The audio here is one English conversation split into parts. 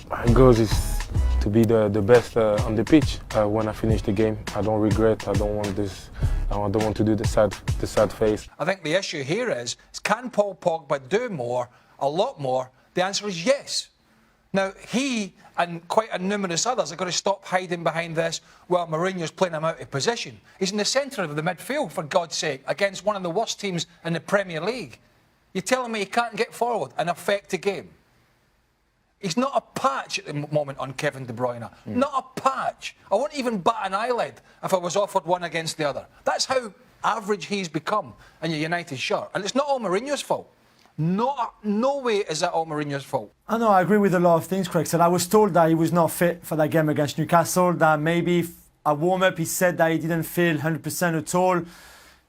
My goal is to be the best on the pitch when I finish the game. I don't regret. I don't want this. I don't want to do the sad face. I think the issue here is can Paul Pogba do more, a lot more? The answer is yes. Now, he and quite a numerous others are going to stop hiding behind this, well, Mourinho's playing him out of position. He's in the centre of the midfield, for God's sake, against one of the worst teams in the Premier League. You're telling me he can't get forward and affect the game? He's not a patch at the moment on Kevin De Bruyne. Not a patch. I wouldn't even bat an eyelid if I was offered one against the other. That's how average he's become in your United shirt. And it's not all Mourinho's fault. No way is that all Mourinho's fault. I know, I agree with a lot of things Craig said. I was told that he was not fit for that game against Newcastle, that maybe a warm-up he said that he didn't feel 100% at all.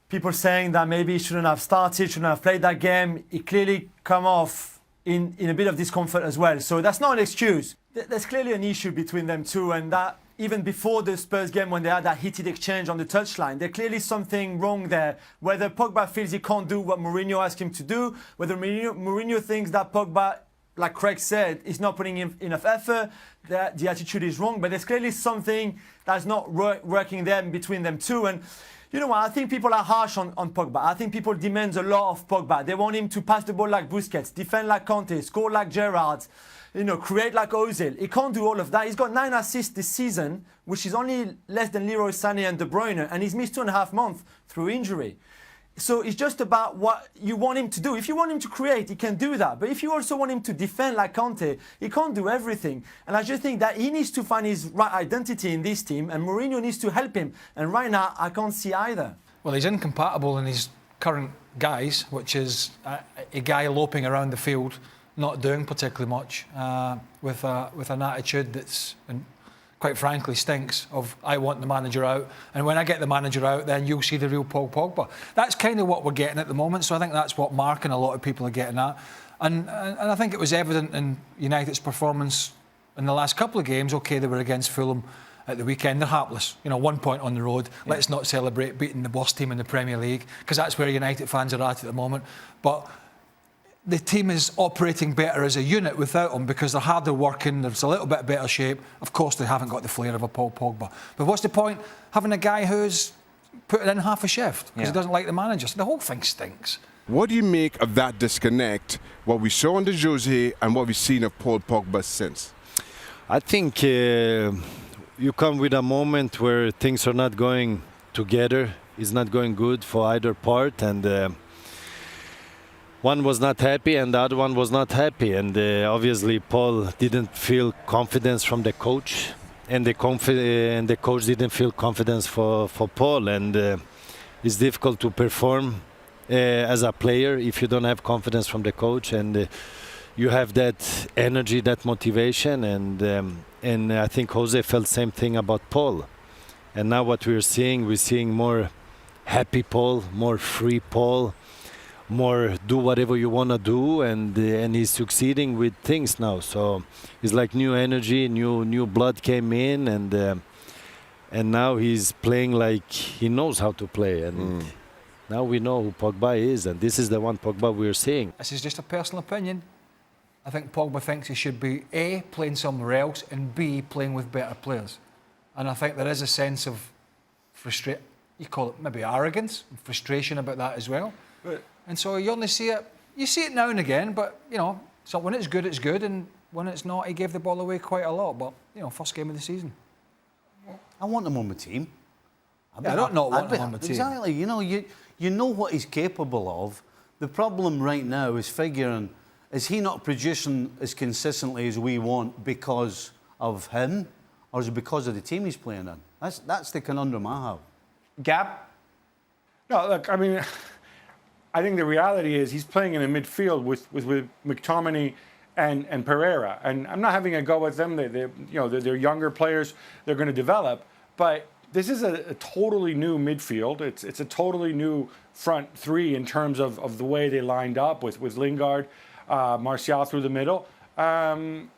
People saying that maybe he shouldn't have started, shouldn't have played that game. He clearly come off in a bit of discomfort as well. So that's not an excuse. There's clearly an issue between them two, and that even before the Spurs game when they had that heated exchange on the touchline, there's clearly something wrong there. Whether Pogba feels he can't do what Mourinho asked him to do, whether Mourinho thinks that Pogba, like Craig said, is not putting in enough effort, that the attitude is wrong, but there's clearly something that's not working there between them two. And you know what, I think people are harsh on Pogba. I think people demand a lot of Pogba. They want him to pass the ball like Busquets, defend like Conte, score like Gerrard, create like Ozil. He can't do all of that. He's got 9 assists this season, which is only less than Leroy Sané and De Bruyne, and he's missed 2.5 months through injury. So it's just about what you want him to do. If you want him to create, he can do that. But if you also want him to defend like Conte, he can't do everything. And I just think that he needs to find his right identity in this team, and Mourinho needs to help him. And right now, I can't see either. Well, he's incompatible in his current guise, which is a guy loping around the field, not doing particularly much, with an attitude that's, and quite frankly, stinks of I want the manager out, and when I get the manager out, then you'll see the real Paul Pogba. That's kind of what we're getting at the moment, so I think that's what Mark and a lot of people are getting at. And I think it was evident in United's performance in the last couple of games. OK, they were against Fulham at the weekend. They're hapless. 1 point on the road. Yeah. Let's not celebrate beating the worst team in the Premier League, because that's where United fans are at the moment. But the team is operating better as a unit without him, because they're harder working, there's a little bit better shape. Of course, they haven't got the flair of a Paul Pogba. But what's the point having a guy who's putting in half a shift because he doesn't like the manager? So the whole thing stinks. What do you make of that disconnect, what we saw under Jose and what we've seen of Paul Pogba since? I think you come with a moment where things are not going together. It's not going good for either part, and one was not happy and the other one was not happy, and obviously Paul didn't feel confidence from the coach, and the coach didn't feel confidence for Paul, and it's difficult to perform as a player if you don't have confidence from the coach, and you have that energy, that motivation, and I think Jose felt the same thing about Paul. And now what we're seeing more happy Paul, more free Paul, more do whatever you want to do, and he's succeeding with things now. So it's like new energy, new blood came in, and now he's playing like he knows how to play, and now we know who Pogba is, and this is the one Pogba we're seeing. This is just a personal opinion. I think Pogba thinks he should be A, playing somewhere else, and B, playing with better players. And I think there is a sense of you call it maybe arrogance and frustration about that as well. And so you only see it now and again, but, so when it's good, and when it's not, he gave the ball away quite a lot. But, first game of the season. I want him on the team. I don't not want him on the team. Exactly. You know what he's capable of. The problem right now is figuring, is he not producing as consistently as we want because of him, or is it because of the team he's playing in? That's the conundrum I have. Gap? No, look, I think the reality is he's playing in a midfield with McTominay and Pereira, and I'm not having a go at them. They're younger players. They're going to develop, but this is a totally new midfield. It's a totally new front three in terms of the way they lined up with Lingard, Martial through the middle, and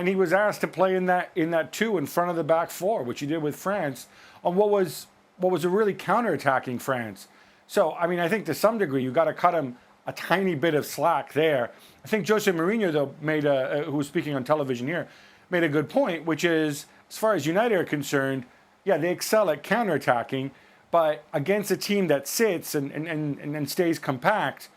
he was asked to play in that two in front of the back four, which he did with France on what was a really counter-attacking France. So, I think to some degree, you've got to cut him a tiny bit of slack there. I think Jose Mourinho, though, who was speaking on television here, made a good point, which is, as far as United are concerned, yeah, they excel at counterattacking, but against a team that sits and stays compact,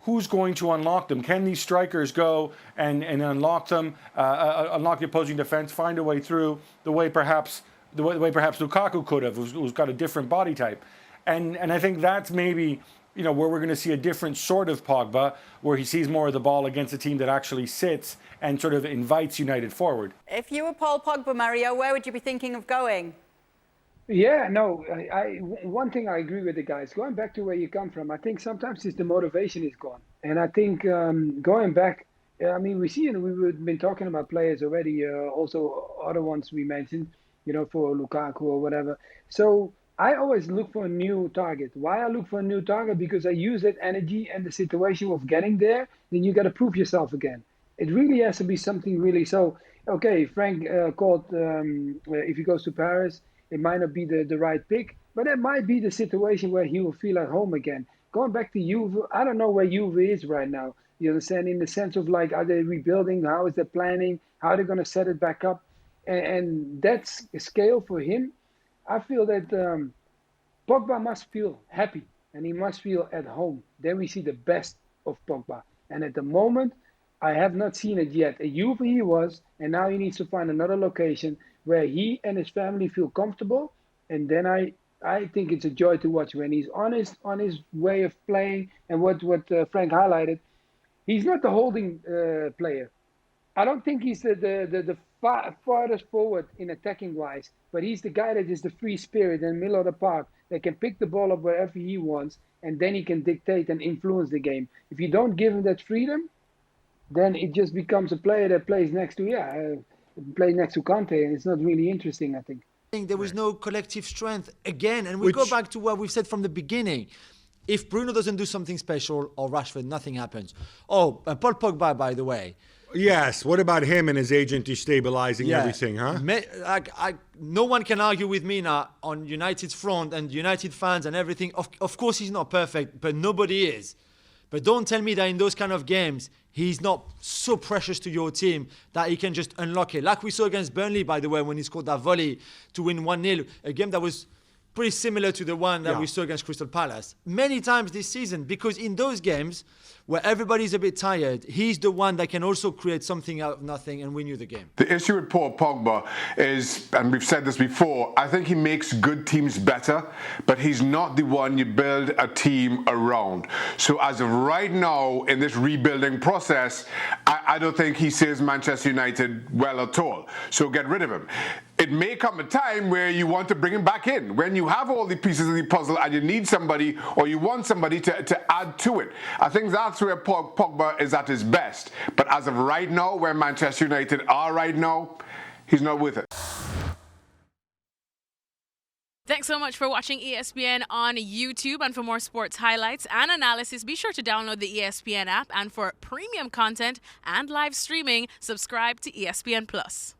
who's going to unlock them? Can these strikers go and unlock them, unlock the opposing defense, find a way through the way perhaps Lukaku could have, who's got a different body type? And I think that's maybe, you know, where we're going to see a different sort of Pogba, where he sees more of the ball against a team that actually sits and sort of invites United forward. If you were Paul Pogba, Mario, where would you be thinking of going? Yeah, no, one thing I agree with the guys. Going back to where you come from, I think sometimes it's the motivation is gone. And I think going back, I mean, we've been talking about players already, also other ones we mentioned, you know, for Lukaku or whatever. So I always look for a new target. Why I look for a new target? Because I use that energy and the situation of getting there, then you got to prove yourself again. It really has to be something really. So, okay, Frank called, if he goes to Paris, it might not be the right pick, but it might be the situation where he will feel at home again. Going back to Juve, I don't know where Juve is right now. You understand? In the sense of like, are they rebuilding? How is their planning? How are they going to set it back up? And that's a scale for him. I feel that Pogba must feel happy and he must feel at home. Then we see the best of Pogba. And at the moment, I have not seen it yet. At Juve he was, and now he needs to find another location where he and his family feel comfortable. And then I think it's a joy to watch when he's honest on his way of playing. And what Frank highlighted, he's not the holding player. I don't think he's the farthest forward in attacking wise, but he's the guy that is the free spirit in the middle of the park that can pick the ball up wherever he wants, and then he can dictate and influence the game. If you don't give him that freedom, then it just becomes a player that plays next to Kante, and it's not really interesting, I think. There was no collective strength again, and we go back to what we've said from the beginning. If Bruno doesn't do something special or Rashford, nothing happens. Oh, Paul Pogba, by the way. Yes, what about him and his agent destabilizing everything, huh? No one can argue with me now on United's front and United fans and everything. Of course he's not perfect, but nobody is. But don't tell me that in those kind of games, he's not so precious to your team that he can just unlock it. Like we saw against Burnley, by the way, when he scored that volley to win 1-0. A game that was pretty similar to the one that we saw against Crystal Palace. Many times this season, because in those games where everybody's a bit tired, he's the one that can also create something out of nothing and win you the game. The issue with Paul Pogba is, and we've said this before, I think he makes good teams better, but he's not the one you build a team around. So as of right now, in this rebuilding process, I don't think he serves Manchester United well at all. So get rid of him. It may come a time where you want to bring him back in, when you have all the pieces of the puzzle and you need somebody or you want somebody to add to it. I think that's where Pogba is at his best. But as of right now, where Manchester United are right now, he's not with it. Thanks so much for watching ESPN on YouTube. And for more sports highlights and analysis, be sure to download the ESPN app. And for premium content and live streaming, subscribe to ESPN Plus.